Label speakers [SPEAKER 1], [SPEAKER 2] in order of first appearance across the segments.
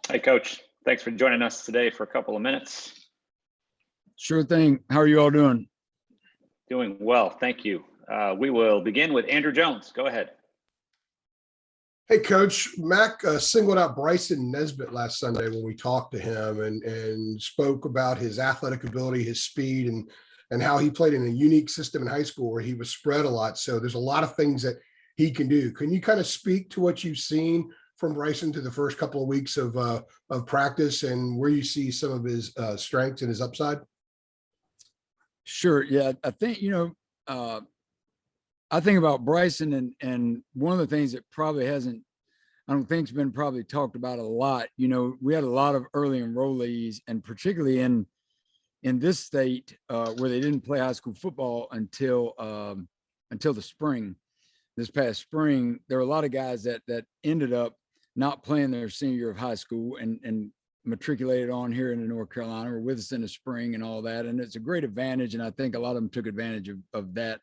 [SPEAKER 1] Hey, Coach. Thanks for joining us today for a couple of minutes.
[SPEAKER 2] Sure thing. How are you all doing?
[SPEAKER 1] Doing well, thank you. We will begin with Andrew Jones. Go ahead.
[SPEAKER 3] Hey, Coach. Mac singled out Bryson Nesbit last Sunday when we talked to him and spoke about his athletic ability, his speed, and how he played in a unique system in high school where he was spread a lot. So there's a lot of things that he can do. Can you kind of speak to what you've seen from Bryson to the first couple of weeks of practice and where you see some of his strengths and his upside?
[SPEAKER 2] Sure. Yeah, I think, I think about Bryson and one of the things that probably hasn't, I don't think it's been probably talked about a lot. We had a lot of early enrollees, and particularly in this state where they didn't play high school football until the spring. This past spring, there were a lot of guys that ended up not playing their senior year of high school and matriculated on here in North Carolina, or with us in the spring and all that. And it's a great advantage. And I think a lot of them took advantage of that,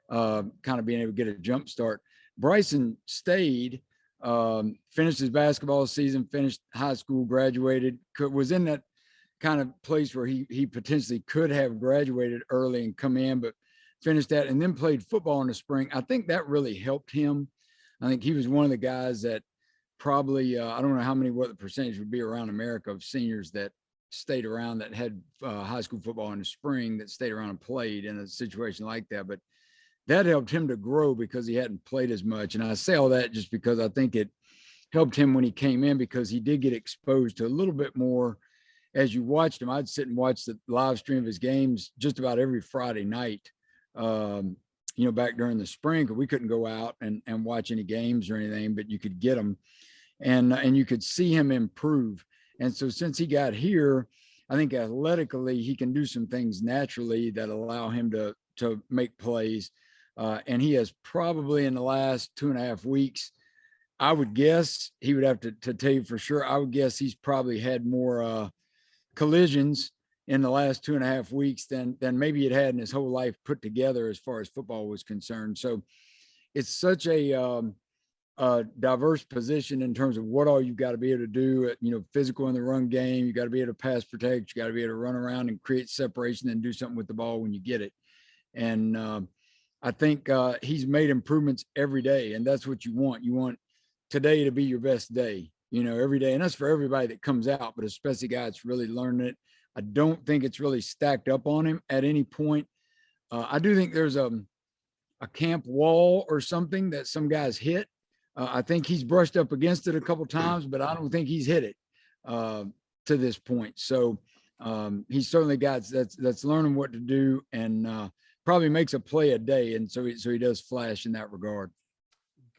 [SPEAKER 2] kind of being able to get a jump start. Bryson stayed, finished his basketball season, finished high school, graduated, was in that kind of place where he potentially could have graduated early and come in, but finished that and then played football in the spring. I think that really helped him. I think he was one of the guys that probably, I don't know what the percentage would be around America of seniors that stayed around, that had high school football in the spring, that stayed around and played in a situation like that. But that helped him to grow because he hadn't played as much. And I say all that just because I think it helped him when he came in, because he did get exposed to a little bit more. As you watched him, I'd sit and watch the live stream of his games just about every Friday night, back during the spring, because we couldn't go out and watch any games or anything, but you could get them. And you could see him improve. And so since he got here, I think athletically he can do some things naturally that allow him to make plays. And he has probably in the last 2.5 weeks, I would guess, he would have to tell you for sure, I would guess he's probably had more collisions in the last 2.5 weeks than maybe he'd had in his whole life put together as far as football was concerned. So it's such a diverse position in terms of what all you've got to be able to do, physical in the run game. You got to be able to pass protect. You got to be able to run around and create separation and do something with the ball when you get it. And I think he's made improvements every day, and that's what you want. You want today to be your best day, every day. And that's for everybody that comes out, but especially guys that's really learning it. I don't think it's really stacked up on him at any point. I do think there's a camp wall or something that some guys hit. I think he's brushed up against it a couple times, but I don't think he's hit it to this point. So he's certainly got that's learning what to do, and probably makes a play a day. And so he does flash in that regard.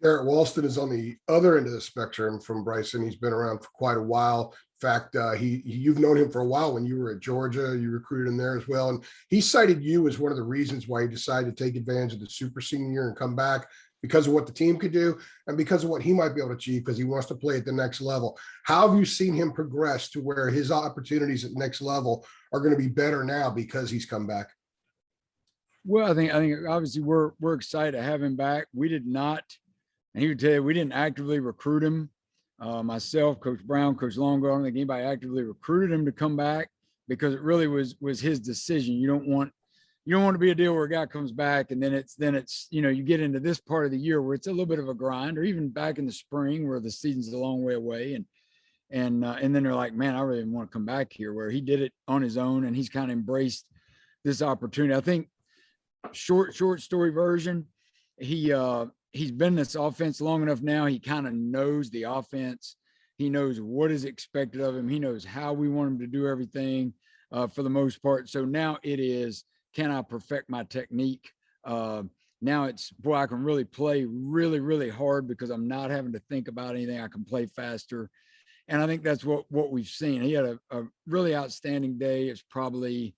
[SPEAKER 3] Garrett Walston is on the other end of the spectrum from Bryson. He's been around for quite a while. In fact, you've known him for a while. When you were at Georgia, you recruited him there as well. And he cited you as one of the reasons why he decided to take advantage of the super senior year and come back, because of what the team could do and because of what he might be able to achieve, because he wants to play at the next level. How have you seen him progress to where his opportunities at the next level are going to be better now because he's come back?
[SPEAKER 2] Well, I think obviously we're excited to have him back. We did not, and he would tell you, we didn't actively recruit him. Myself, Coach Brown, Coach Longo, I don't think anybody actively recruited him to come back, because it really was his decision. You don't want to be a deal where a guy comes back and then it's you get into this part of the year where it's a little bit of a grind, or even back in the spring where the season's a long way away, and then they're like, man, I really want to come back here. Where he did it on his own, and he's kind of embraced this opportunity. I think short story version, he's been in this offense long enough now. He kind of knows the offense. He knows what is expected of him. He knows how we want him to do everything for the most part. So now it is, can I perfect my technique? Now it's, boy, I can really play really, really hard because I'm not having to think about anything. I can play faster. And I think that's what we've seen. He had a really outstanding day. It's probably,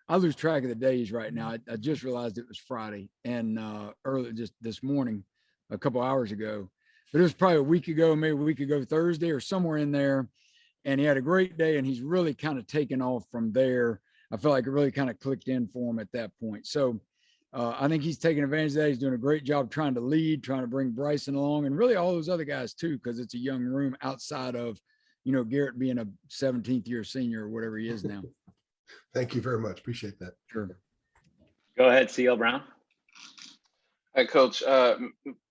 [SPEAKER 2] I lose track of the days right now. I just realized it was Friday, and early just this morning, a couple hours ago, but it was probably a week ago, maybe a week ago, Thursday or somewhere in there. And he had a great day, and he's really kind of taken off from there. I felt like it really kind of clicked in for him at that point. So I think he's taking advantage of that. He's doing a great job trying to lead, trying to bring Bryson along, and really all those other guys too, because it's a young room outside of, Garrett being a 17th year senior or whatever he is now.
[SPEAKER 3] Thank you very much. Appreciate that.
[SPEAKER 2] Sure.
[SPEAKER 1] Go ahead, CL Brown.
[SPEAKER 4] Hi, Coach.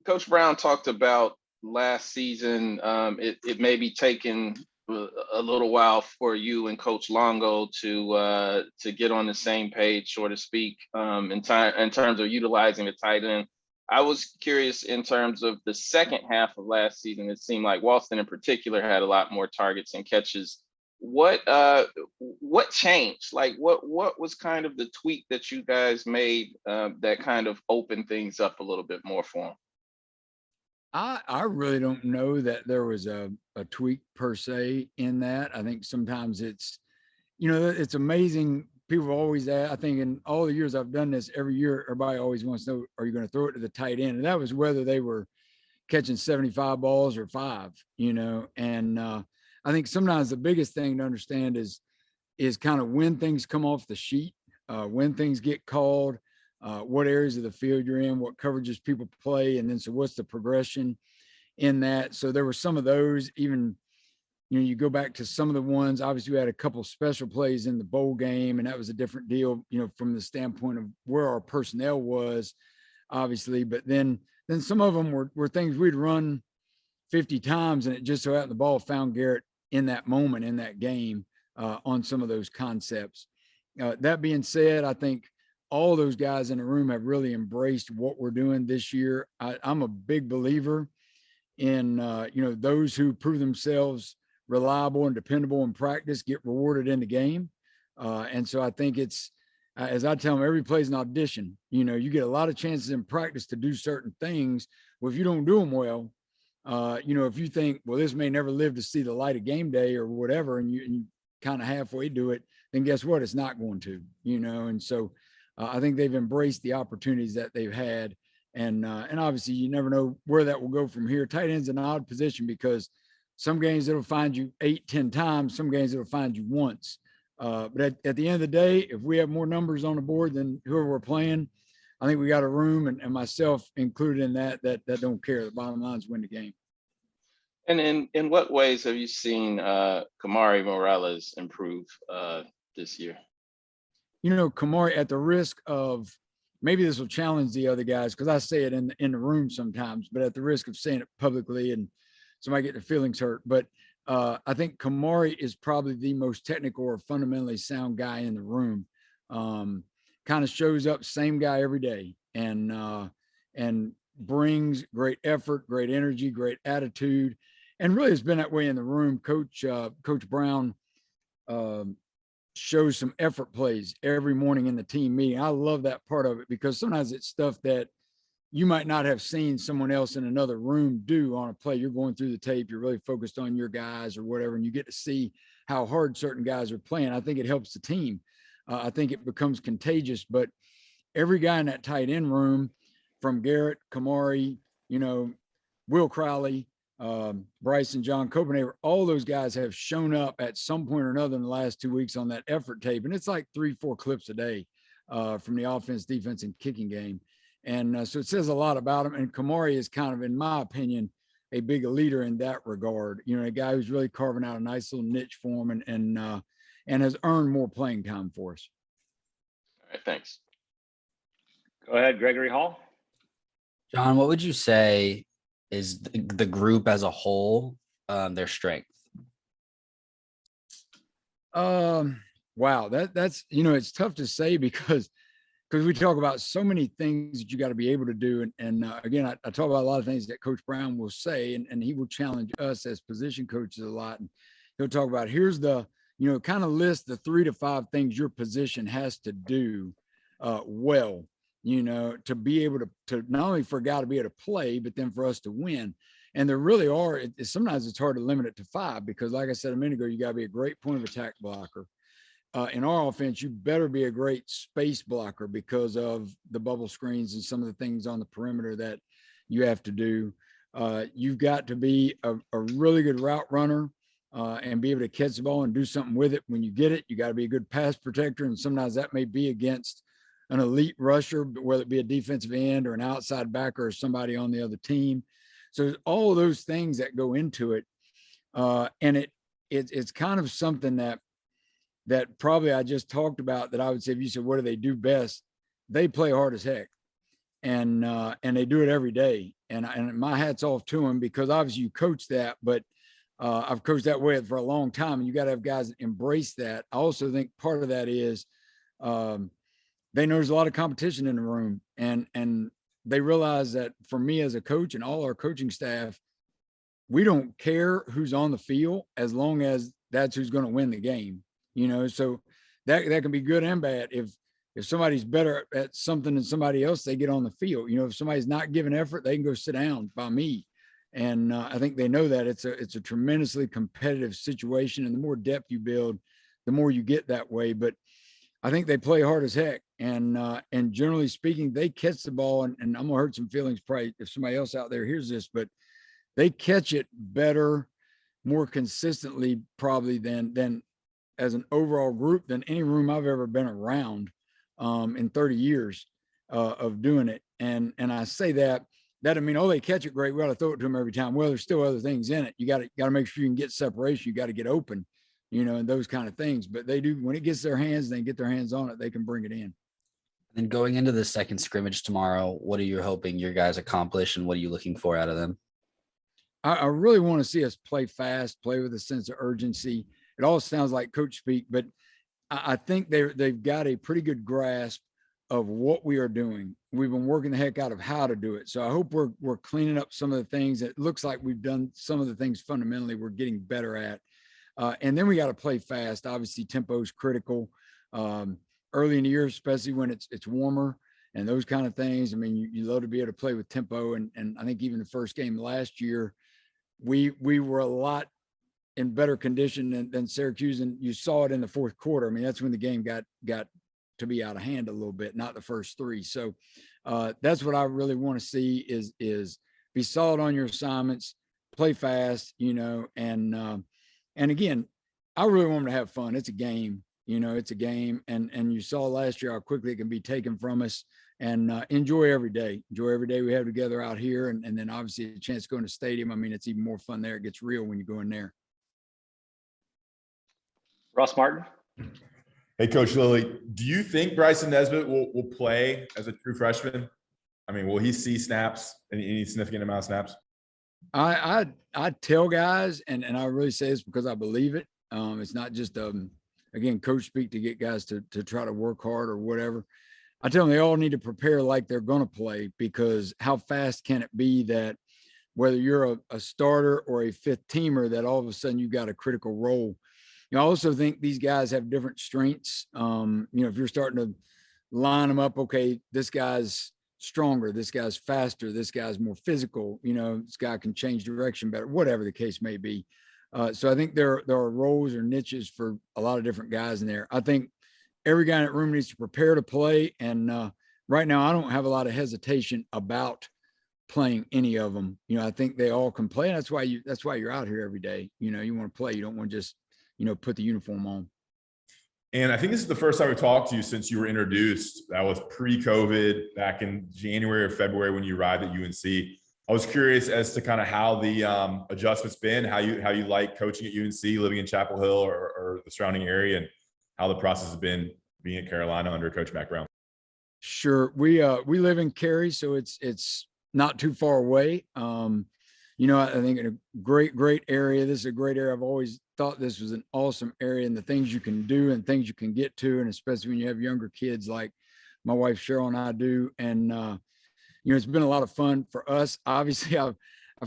[SPEAKER 4] Coach Brown talked about last season. It may be taking a little while for you and Coach Longo to get on the same page, so to speak, in terms of utilizing the tight end. I was curious in terms of the second half of last season. It seemed like Walston in particular had a lot more targets and catches. What changed? Like what was kind of the tweak that you guys made that kind of opened things up a little bit more for him?
[SPEAKER 2] I really don't know that there was a tweak per se in that. I think sometimes it's, it's amazing. People always ask, I think in all the years I've done this, every year, everybody always wants to know, are you going to throw it to the tight end? And that was whether they were catching 75 balls or 5, and I think sometimes the biggest thing to understand is kind of when things come off the sheet, when things get called, what areas of the field you're in, what coverages people play, and then so what's the progression in that. So there were some of those, even, you go back to some of the ones, obviously we had a couple of special plays in the bowl game, and that was a different deal, from the standpoint of where our personnel was, obviously, but then some of them were things we'd run 50 times, and it just so happened the ball found Garrett in that moment, in that game, on some of those concepts. That being said, I think all those guys in the room have really embraced what we're doing this year. I'm a big believer in, those who prove themselves reliable and dependable in practice get rewarded in the game. And so I think it's, as I tell them, every play is an audition. You get a lot of chances in practice to do certain things. Well, if you don't do them well, if you think, well, this may never live to see the light of game day or whatever, and you kind of halfway do it, then guess what? It's not going to, and so I think they've embraced the opportunities that they've had. And obviously you never know where that will go from here. Tight end's an odd position because some games it'll find you 8-10 times, some games it'll find you once. But at the end of the day, if we have more numbers on the board than whoever we're playing, I think we got a room, and myself included in that don't care. The bottom line is win the game.
[SPEAKER 4] And in what ways have you seen Kamari Morales improve this year?
[SPEAKER 2] Kamari, at the risk of, maybe this will challenge the other guys, because I say it in the room sometimes, but at the risk of saying it publicly and somebody get their feelings hurt. But I think Kamari is probably the most technical or fundamentally sound guy in the room. Kind of shows up, same guy every day, and brings great effort, great energy, great attitude, and really has been that way in the room. Coach Brown shows some effort plays every morning in the team meeting. I love that part of it, because sometimes it's stuff that you might not have seen someone else in another room do on a play. You're going through the tape, you're really focused on your guys or whatever, and you get to see how hard certain guys are playing. I think it helps the team. I think it becomes contagious, but every guy in that tight end room, from Garrett, Kamari, Will Crowley, Bryson, John Copenhaver, all those guys have shown up at some point or another in the last 2 weeks on that effort tape. And it's like 3-4 clips a day from the offense, defense, and kicking game. And so it says a lot about him. And Kamari is kind of, in my opinion, a big leader in that regard. A guy who's really carving out a nice little niche for him, and has earned more playing time for us.
[SPEAKER 4] All right, thanks.
[SPEAKER 1] Go ahead, Gregory Hall.
[SPEAKER 5] John, what would you say is the group as a whole, their strength?
[SPEAKER 2] Wow, that's it's tough to say because we talk about so many things that you got to be able to do, and again, I talk about a lot of things that Coach Brown will say, and he will challenge us as position coaches a lot, and he'll talk about, here's the kind of list the 3 to 5 things your position has to do well, to be able to not only for a guy to be able to play, but then for us to win. And there really are, sometimes it's hard to limit it to 5, because like I said a minute ago, you got to be a great point of attack blocker. In our offense, you better be a great space blocker because of the bubble screens and some of the things on the perimeter that you have to do. You've got to be a really good route runner and be able to catch the ball and do something with it when you get it. You got to be a good pass protector, and sometimes that may be against an elite rusher, whether it be a defensive end or an outside backer or somebody on the other team. So all of those things that go into it, and it's kind of something that probably I just talked about, that I would say, if you said, what do they do best? They play hard as heck, and they do it every day. And my hat's off to them, because obviously you coach that, but I've coached that way for a long time, and you got to have guys that embrace that. I also think part of that is they know there's a lot of competition in the room, and they realize that for me as a coach and all our coaching staff, we don't care who's on the field as long as that's who's going to win the game. So that can be good and bad. If somebody's better at something than somebody else, they get on the field. If somebody's not giving effort, they can go sit down by me. And I think they know that it's a tremendously competitive situation, and the more depth you build, the more you get that way. But I think they play hard as heck, and generally speaking, they catch the ball. And I'm gonna hurt some feelings probably if somebody else out there hears this, but they catch it better, more consistently probably than as an overall group than any room I've ever been around in 30 years of doing it. And I say that doesn't mean, oh, they catch it great, we ought to throw it to them every time. Well, there's still other things in it. You got to make sure you can get separation. You got to get open, and those kind of things. But they do, when it gets their hands, they get their hands on it, they can bring it in.
[SPEAKER 5] And going into the second scrimmage tomorrow, what are you hoping your guys accomplish, and what are you looking for out of them?
[SPEAKER 2] I really want to see us play fast, play with a sense of urgency. It all sounds like coach speak, but I think they've got a pretty good grasp of what we are doing. We've been working the heck out of how to do it. So I hope we're cleaning up some of the things. It looks like we've done some of the things fundamentally we're getting better at. And then we got to play fast. Obviously, tempo is critical early in the year, especially when it's warmer and those kind of things. I mean, you love to be able to play with tempo. And I think even the first game last year, we were a lot in better condition than Syracuse, and you saw it in the fourth quarter. I mean, that's when the game got to be out of hand a little bit, not the first three. So that's what I really want to see is be solid on your assignments, play fast, and again, I really want them to have fun. It's a game, it's a game, and you saw last year how quickly it can be taken from us. And enjoy every day we have together out here, and then obviously a chance to go in the stadium. I mean, it's even more fun there. It gets real when you go in there.
[SPEAKER 1] Ross Martin.
[SPEAKER 6] Hey, Coach Lilly, do you think Bryson Nesbit will play as a true freshman? I mean, will he see snaps, any significant amount of snaps?
[SPEAKER 2] I tell guys, and I really say this because I believe it. It's not just again, coach speak to get guys to try to work hard or whatever. I tell them they all need to prepare like they're going to play, because how fast can it be that whether you're a starter or a fifth teamer, that all of a sudden you got a critical role. I also think these guys have different strengths. If you're starting to line them up, okay, this guy's stronger, this guy's faster, this guy's more physical, this guy can change direction better, whatever the case may be. So I think there are roles or niches for a lot of different guys in there. I think every guy in that room needs to prepare to play. And right now I don't have a lot of hesitation about playing any of them. I think they all can play. And that's why you're out here every day. You want to play. You don't want to just, put the uniform on.
[SPEAKER 6] And I think this is the first time we talked to you since you were introduced. That was pre-COVID, back in January or February when you arrived at UNC. I was curious as to kind of how the adjustment's been, how you like coaching at UNC, living in Chapel Hill or the surrounding area, and how the process has been being at Carolina under Coach Mack Brown.
[SPEAKER 2] Sure, we live in Cary, so it's not too far away. I think in a great area. This is a great area. I've always thought this was an awesome area, and the things you can do and things you can get to, and especially when you have younger kids like my wife Cheryl and I do. And it's been a lot of fun for us. Obviously, I've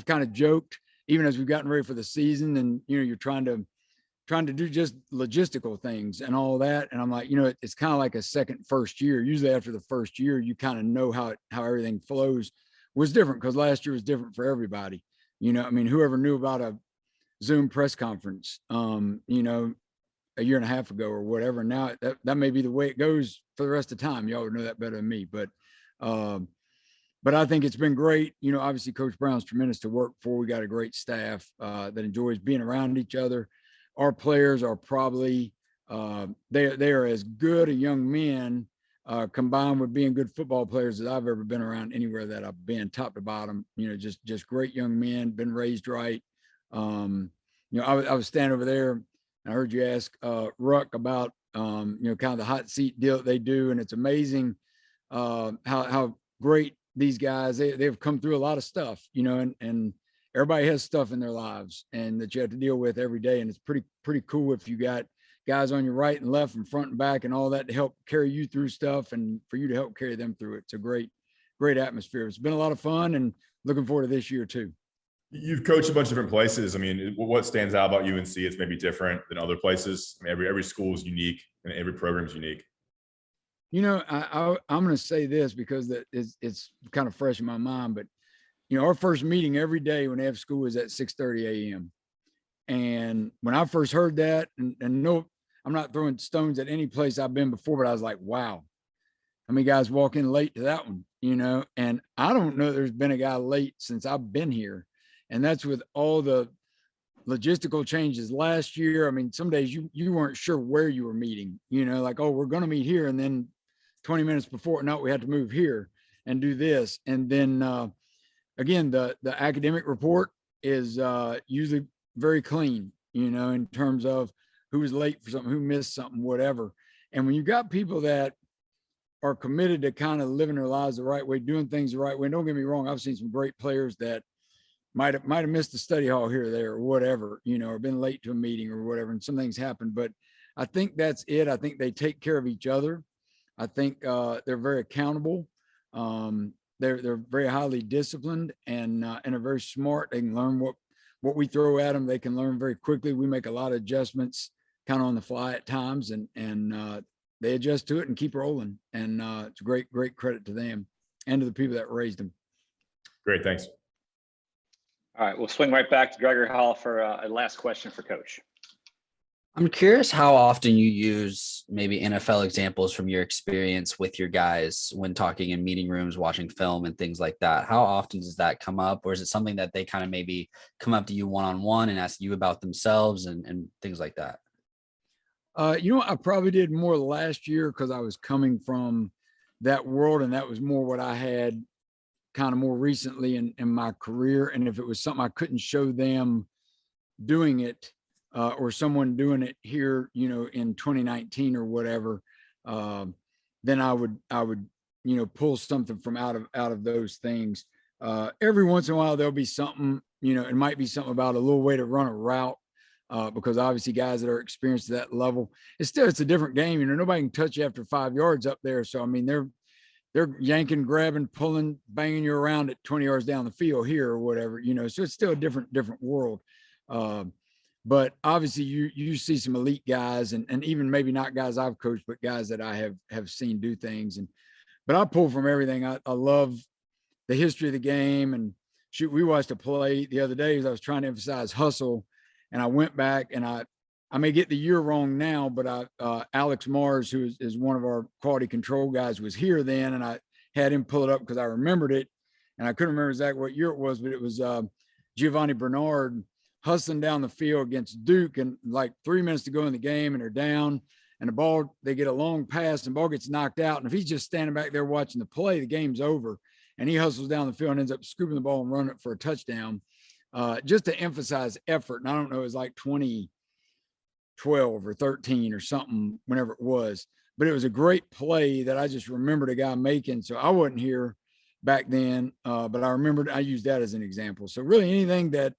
[SPEAKER 2] kind of joked even as we've gotten ready for the season, and you're trying to do just logistical things and all that. And I'm like, it's kind of like a first year. Usually after the first year, you kind of know how everything flows. Was different because last year was different for everybody. Whoever knew about a Zoom press conference, a year and a half ago or whatever. Now that may be the way it goes for the rest of the time. Y'all would know that better than me, but I think it's been great. Obviously Coach Brown's tremendous to work for. We got a great staff that enjoys being around each other. Our players are probably they are as good a young men combined with being good football players as I've ever been around anywhere that I've been, top to bottom. Just great young men, been raised right. I was standing over there and I heard you ask Ruck about, kind of the hot seat deal that they do. And it's amazing how great these guys, they've come through a lot of stuff, and everybody has stuff in their lives and that you have to deal with every day. And it's pretty cool if you got guys on your right and left and front and back and all that to help carry you through stuff and for you to help carry them through it. It's a great atmosphere. It's been a lot of fun and looking forward to this year too.
[SPEAKER 6] You've coached a bunch of different places. I mean, what stands out about UNC? It's maybe different than other places. I mean, every school is unique and every program is unique.
[SPEAKER 2] I'm going to say this because it's kind of fresh in my mind, but our first meeting every day when they have school is at 6:30 a.m. And when I first heard that, and no, I'm not throwing stones at any place I've been before, but I was like, wow, how many guys walk in late to that one, and I don't know there's been a guy late since I've been here. And that's with all the logistical changes last year. I mean, some days you weren't sure where you were meeting, like, oh, we're going to meet here. And then 20 minutes before, no, we had to move here and do this. And then again, the academic report is usually very clean, in terms of who was late for something, who missed something, whatever. And when you got people that are committed to kind of living their lives the right way, doing things the right way, don't get me wrong, I've seen some great players that might have missed the study hall here or there or whatever, or been late to a meeting or whatever, and some things happen. But I think that's it. I think they take care of each other. I think they're very accountable. They're very highly disciplined and are very smart. They can learn what we throw at them. They can learn very quickly. We make a lot of adjustments kind of on the fly at times, and they adjust to it and keep rolling. And it's a great credit to them and to the people that raised them.
[SPEAKER 6] Great, thanks.
[SPEAKER 1] All right, we'll swing right back to Gregory Hall for a last question for Coach.
[SPEAKER 5] I'm curious how often you use maybe NFL examples from your experience with your guys when talking in meeting rooms, watching film and things like that. How often does that come up? Or is it something that they kind of maybe come up to you one-on-one and ask you about themselves and things like that?
[SPEAKER 2] I probably did more last year because I was coming from that world, and that was more what I had kind of more recently in my career. And if it was something I couldn't show them doing it, or someone doing it here, in 2019 or whatever, then I would, pull something from out of those things. Every once in a while, there'll be something, it might be something about a little way to run a route, because obviously guys that are experienced at that level, it's a different game. Nobody can touch you after 5 yards up there. So, I mean, they're yanking, grabbing, pulling, banging you around at 20 yards down the field here or whatever, so it's still a different world. But obviously you see some elite guys and even maybe not guys I've coached, but guys that I have seen do things. But I pull from everything. I love the history of the game. And shoot, we watched a play the other day as I was trying to emphasize hustle, and I went back and I may get the year wrong now, but Alex Mars, who is one of our quality control guys, was here then, and I had him pull it up because I remembered it, and I couldn't remember exactly what year it was, but it was Giovanni Bernard hustling down the field against Duke, and like 3 minutes to go in the game, and they're down, and the ball, they get a long pass, and the ball gets knocked out, and if he's just standing back there watching the play, the game's over, and he hustles down the field and ends up scooping the ball and running it for a touchdown, just to emphasize effort. And I don't know, it was like 2012 or 13 or something, whenever it was, but it was a great play that I just remembered a guy making. So I wasn't here back then, but I remembered, I used that as an example. So really anything that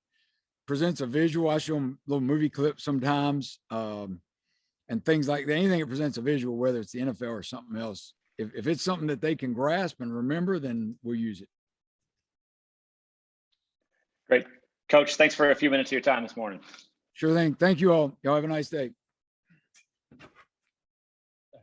[SPEAKER 2] presents a visual, I show them little movie clips sometimes, and things like that. Anything that presents a visual, whether it's the NFL or something else, if it's something that they can grasp and remember, then we'll use it.
[SPEAKER 1] Great. Coach, thanks for a few minutes of your time this morning.
[SPEAKER 2] Sure thing. Thank you all. Y'all have a nice day.